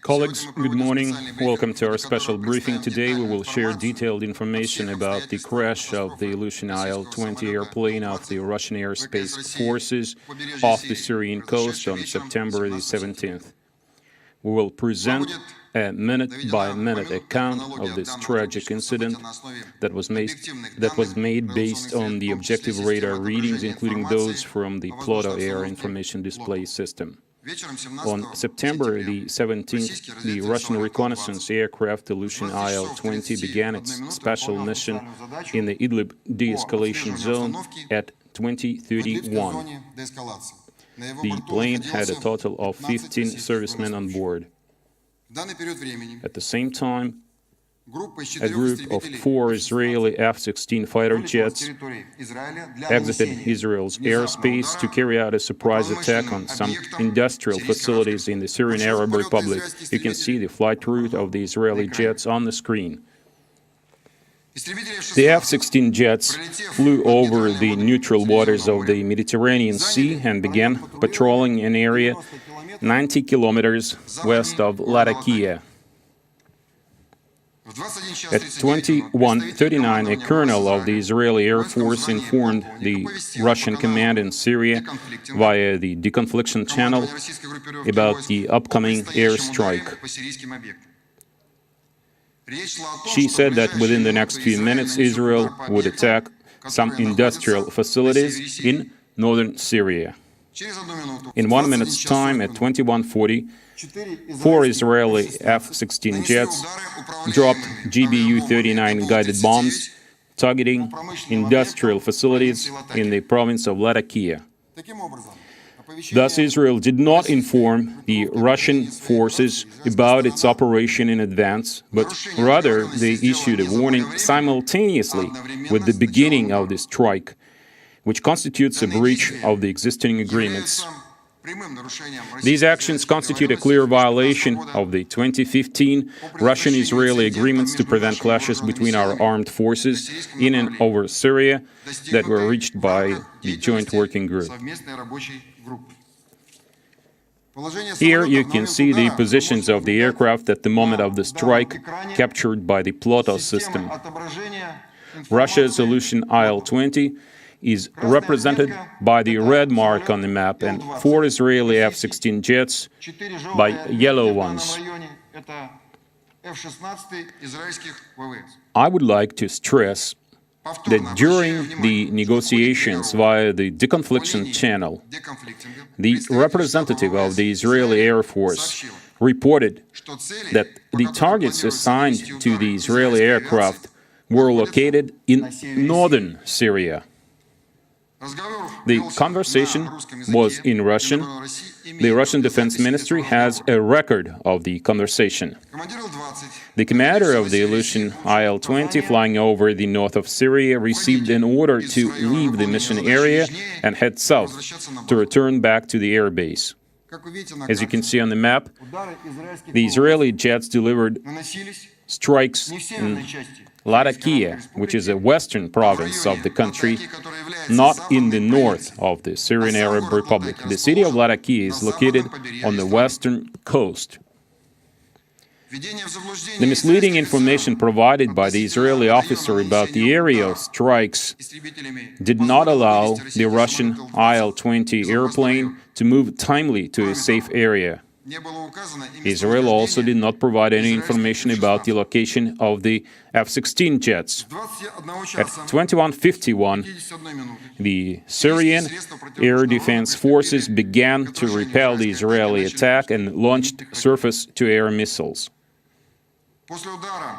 Colleagues, good morning. Welcome to our special briefing. Today we will share detailed information about the crash of the Ilyushin Il-20 airplane of the Russian airspace forces off the Syrian coast on September the 17th. We will present a minute-by-minute account of this tragic incident that was made based on the objective radar readings, including those from the Ploto air information display system. On September the 17th, the Russian reconnaissance aircraft Ilyushin Il-20 began its special mission in the Idlib de-escalation zone at 2031. The plane had a total of 15 servicemen on board. At the same time, a group of 4 Israeli F-16 fighter jets exited Israel's airspace to carry out a surprise attack on some industrial facilities in the Syrian Arab Republic. You can see the flight route of the Israeli jets on the screen. The F-16 jets flew over the neutral waters of the Mediterranean Sea and began patrolling an area 90 kilometers west of Latakia. At 21:39, a colonel of the Israeli Air Force informed the Russian command in Syria via the deconfliction channel about the upcoming airstrike. She said that within the next few minutes, Israel would attack some industrial facilities in northern Syria. In 1 minute's time, at 21:40, 4 Israeli F-16 jets dropped GBU-39 guided bombs targeting industrial facilities in the province of Latakia. Thus, Israel did not inform the Russian forces about its operation in advance, but rather they issued a warning simultaneously with the beginning of the strike, which constitutes a breach of the existing agreements. These actions constitute a clear violation of the 2015 Russian-Israeli agreements to prevent clashes between our armed forces in and over Syria that were reached by the Joint Working Group. Here you can see the positions of the aircraft at the moment of the strike, captured by the Ploto system. Russia's Ilyushin Il-20 is represented by the red mark on the map and 4 Israeli F-16 jets by yellow ones. I would like to stress that during the negotiations via the deconfliction channel, the representative of the Israeli Air Force reported that the targets assigned to the Israeli aircraft were located in northern Syria. The conversation was in Russian. The Russian Defense Ministry has a record of the conversation. The commander of the Ilyushin Il-20 flying over the north of Syria received an order to leave the mission area and head south to return back to the airbase. As you can see on the map, the Israeli jets delivered strikes in Latakia, which is a western province of the country, not in the north of the Syrian Arab Republic. The city of Latakia is located on the western coast. The misleading information provided by the Israeli officer about the area of strikes did not allow the Russian Il-20 airplane to move timely to a safe area. Israel also did not provide any information about the location of the F-16 jets. At 21:51, the Syrian air defense forces began to repel the Israeli attack and launched surface-to-air missiles.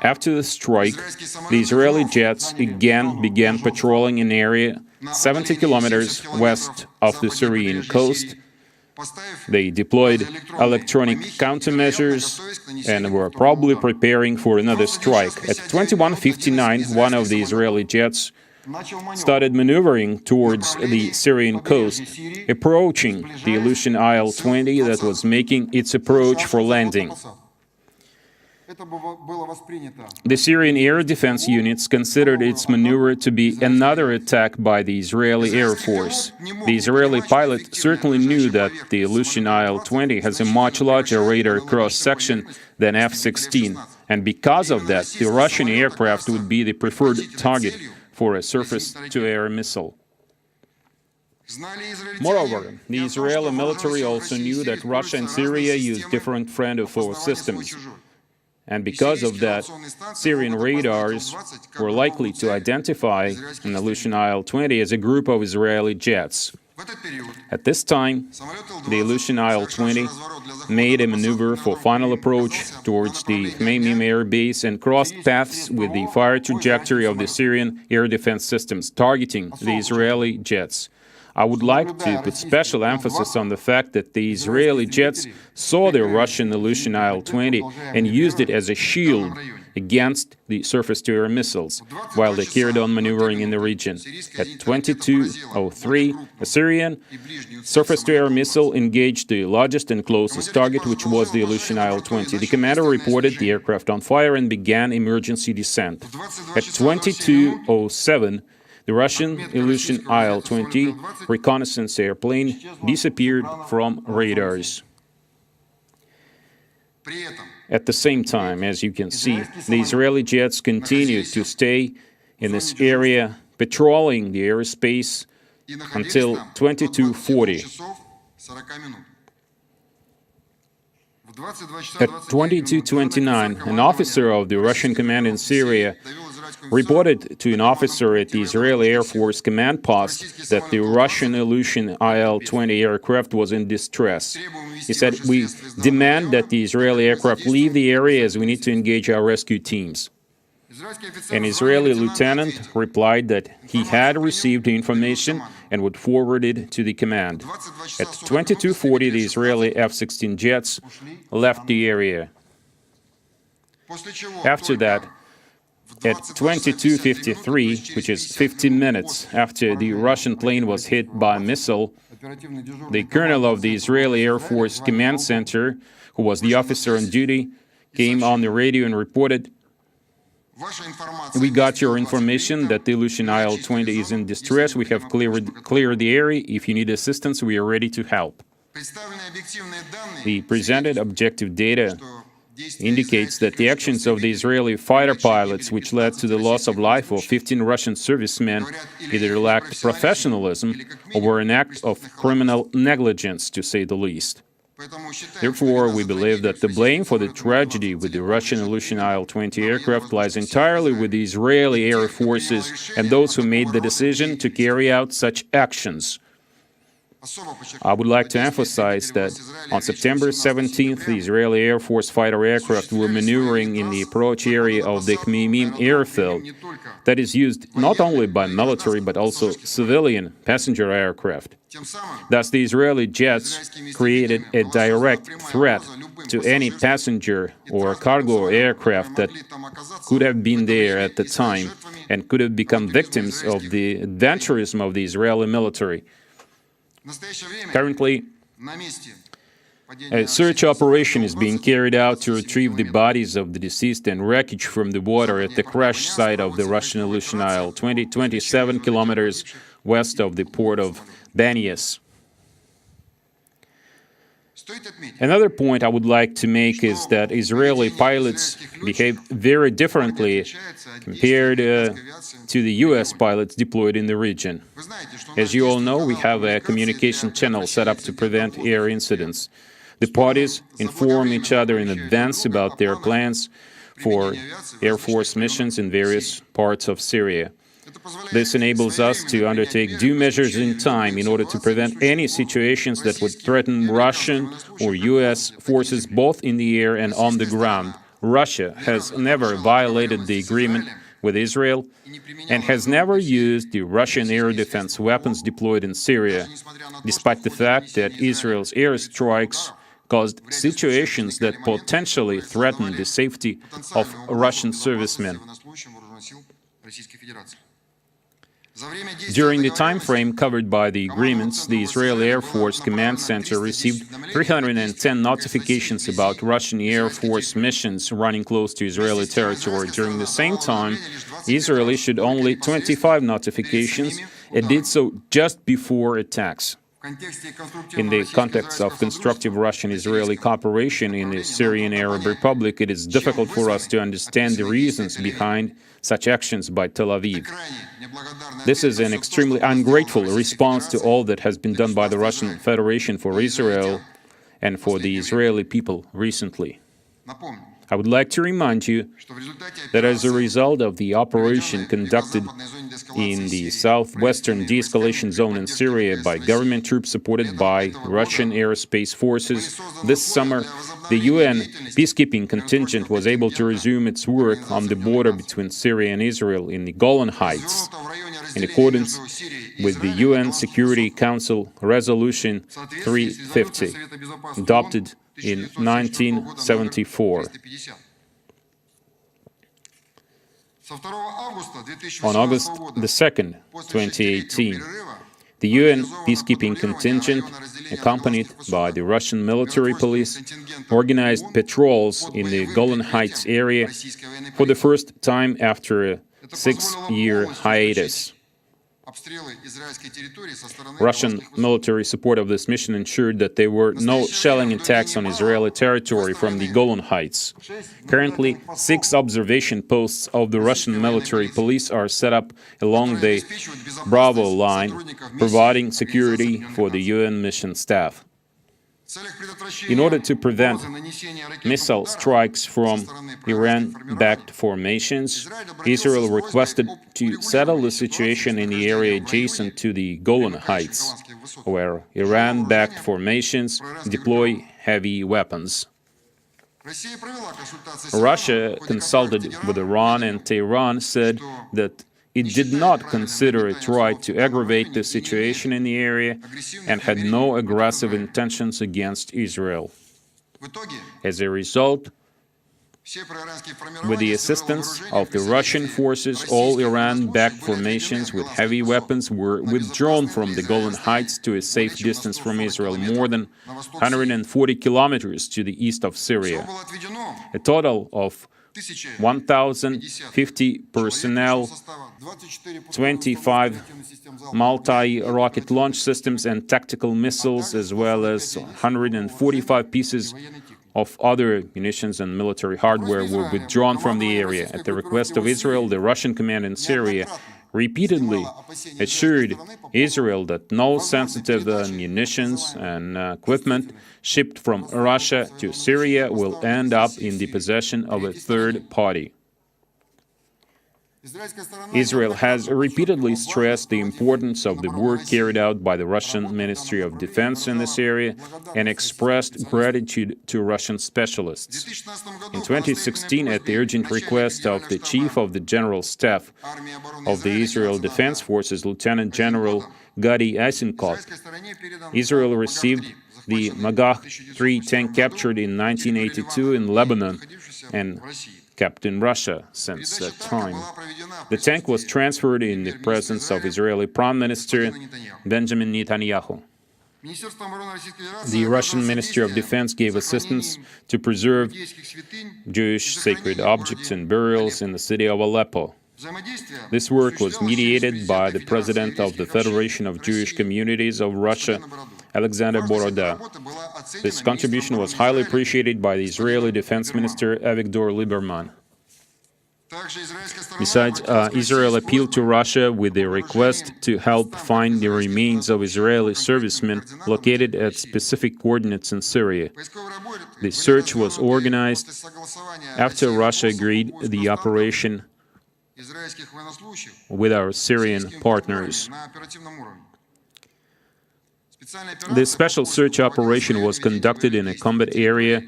After the strike, the Israeli jets again began patrolling an area 70 kilometers west of the Syrian coast. They deployed electronic countermeasures and were probably preparing for another strike. At 21:59, one of the Israeli jets started maneuvering towards the Syrian coast, approaching the Ilyushin Il-20 that was making its approach for landing. The Syrian air defense units considered its maneuver to be another attack by the Israeli Air Force. The Israeli pilot certainly knew that the Aleutian Il-20 has a much larger radar cross-section than F-16, and because of that, the Russian aircraft would be the preferred target for a surface-to-air missile. Moreover, the Israeli military also knew that Russia and Syria use different friend of foe systems. And because of that, Syrian radars were likely to identify an Aleutian Il-20 as a group of Israeli jets. At this time, the Aleutian Il-20 made a maneuver for final approach towards the Hmeimim air base and crossed paths with the fire trajectory of the Syrian air defense systems, targeting the Israeli jets. I would like to put special emphasis on the fact that the Israeli jets saw the Russian Aleutian Il-20 and used it as a shield against the surface-to-air missiles, while they carried on maneuvering in the region. At 22:03, a Syrian surface-to-air missile engaged the largest and closest target, which was the Aleutian Il-20. The commander reported the aircraft on fire and began emergency descent. At 22:07, the Russian Aleutian Il-20 reconnaissance airplane disappeared from radars. At the same time, as you can see, the Israeli jets continued to stay in this area, patrolling the airspace until 22:40. At 22:29, an officer of the Russian command in Syria reported to an officer at the Israeli Air Force command post that the Russian Aleutian Il-20 aircraft was in distress. He said, "We demand that the Israeli aircraft leave the area as we need to engage our rescue teams." An Israeli lieutenant replied that he had received the information and would forward it to the command. At 22:40, the Israeli F-16 jets left the area. After that, at 22:53, which is 15 minutes after the Russian plane was hit by a missile, the colonel of the Israeli Air Force Command Center, who was the officer on duty, came on the radio and reported, "We got your information that the Aleutian Il-20 is in distress. We have cleared the area. If you need assistance, we are ready to help." The presented objective data indicates that the actions of the Israeli fighter pilots, which led to the loss of life of 15 Russian servicemen, either lacked professionalism or were an act of criminal negligence, to say the least. Therefore, we believe that the blame for the tragedy with the Russian Aleutian Il-20 aircraft lies entirely with the Israeli Air Forces and those who made the decision to carry out such actions. I would like to emphasize that on September 17th, the Israeli Air Force fighter aircraft were maneuvering in the approach area of the Hmeimim airfield that is used not only by military but also civilian passenger aircraft. Thus, the Israeli jets created a direct threat to any passenger or cargo aircraft that could have been there at the time and could have become victims of the adventurism of the Israeli military. Currently, a search operation is being carried out to retrieve the bodies of the deceased and wreckage from the water at the crash site of the Russian Aleutian Il-20, 27 kilometers west of the port of Banias. Another point I would like to make is that Israeli pilots behave very differently compared to the U.S. pilots deployed in the region. As you all know, we have a communication channel set up to prevent air incidents. The parties inform each other in advance about their plans for Air Force missions in various parts of Syria. This enables us to undertake due measures in time in order to prevent any situations that would threaten Russian or U.S. forces both in the air and on the ground. Russia has never violated the agreement with Israel and has never used the Russian air defense weapons deployed in Syria, despite the fact that Israel's airstrikes caused situations that potentially threatened the safety of Russian servicemen. During the time frame covered by the agreements, the Israeli Air Force Command Center received 310 notifications about Russian Air Force missions running close to Israeli territory. During the same time, Israel issued only 25 notifications and did so just before attacks. In the context of constructive Russian-Israeli cooperation in the Syrian Arab Republic, it is difficult for us to understand the reasons behind such actions by Tel Aviv. This is an extremely ungrateful response to all that has been done by the Russian Federation for Israel and for the Israeli people recently. I would like to remind you that as a result of the operation conducted in the southwestern de-escalation zone in Syria by government troops supported by Russian airspace forces, this summer the UN peacekeeping contingent was able to resume its work on the border between Syria and Israel in the Golan Heights, in accordance with the UN Security Council Resolution 350, adopted in 1974. On August 2nd, 2018, the UN peacekeeping contingent, accompanied by the Russian military police, organized patrols in the Golan Heights area for the first time after a 6-year hiatus. Russian military support of this mission ensured that there were no shelling attacks on Israeli territory from the Golan Heights. Currently, 6 observation posts of the Russian military police are set up along the Bravo line, providing security for the UN mission staff. In order to prevent missile strikes from Iran-backed formations, Israel requested to settle the situation in the area adjacent to the Golan Heights, where Iran-backed formations deploy heavy weapons. Russia consulted with Iran, and Tehran said that it did not consider it right to aggravate the situation in the area and had no aggressive intentions against Israel. As a result, with the assistance of the Russian forces, all Iran-backed formations with heavy weapons were withdrawn from the Golan Heights to a safe distance from Israel, more than 140 kilometers to the east of Syria. A total of 1,050 personnel, 25 multi-rocket launch systems and tactical missiles, as well as 145 pieces of other munitions and military hardware were withdrawn from the area. At the request of Israel, the Russian command in Syria repeatedly assured Israel that no sensitive munitions and equipment shipped from Russia to Syria will end up in the possession of a third party. Israel has repeatedly stressed the importance of the work carried out by the Russian Ministry of Defense in this area and expressed gratitude to Russian specialists. In 2016, at the urgent request of the Chief of the General Staff of the Israel Defense Forces, Lieutenant General Gadi Eisenkot, Israel received the Magach 3 tank captured in 1982 in Lebanon and kept in Russia since that time. The tank was transferred in the presence of Israeli Prime Minister Benjamin Netanyahu. The Russian Ministry of Defense gave assistance to preserve Jewish sacred objects and burials in the city of Aleppo. This work was mediated by the President of the Federation of Jewish Communities of Russia, Alexander Boroda. This contribution was highly appreciated by the Israeli Defense Minister Avigdor Lieberman. Besides, Israel appealed to Russia with a request to help find the remains of Israeli servicemen located at specific coordinates in Syria. The search was organized after Russia agreed the operation with our Syrian partners. This special search operation was conducted in a combat area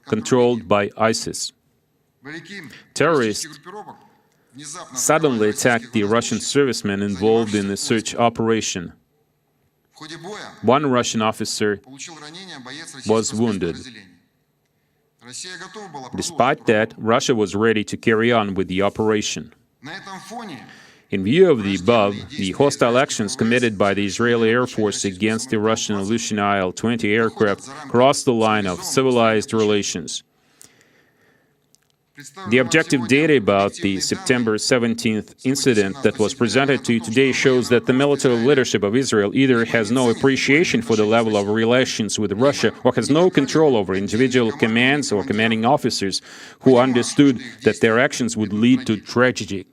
controlled by ISIS. Terrorists suddenly attacked the Russian servicemen involved in the search operation. One Russian officer was wounded. Despite that, Russia was ready to carry on with the operation. In view of the above, the hostile actions committed by the Israeli Air Force against the Russian Aleutian Il-20 aircraft crossed the line of civilized relations. The objective data about the September 17th incident that was presented to you today shows that the military leadership of Israel either has no appreciation for the level of relations with Russia or has no control over individual commands or commanding officers who understood that their actions would lead to tragedy.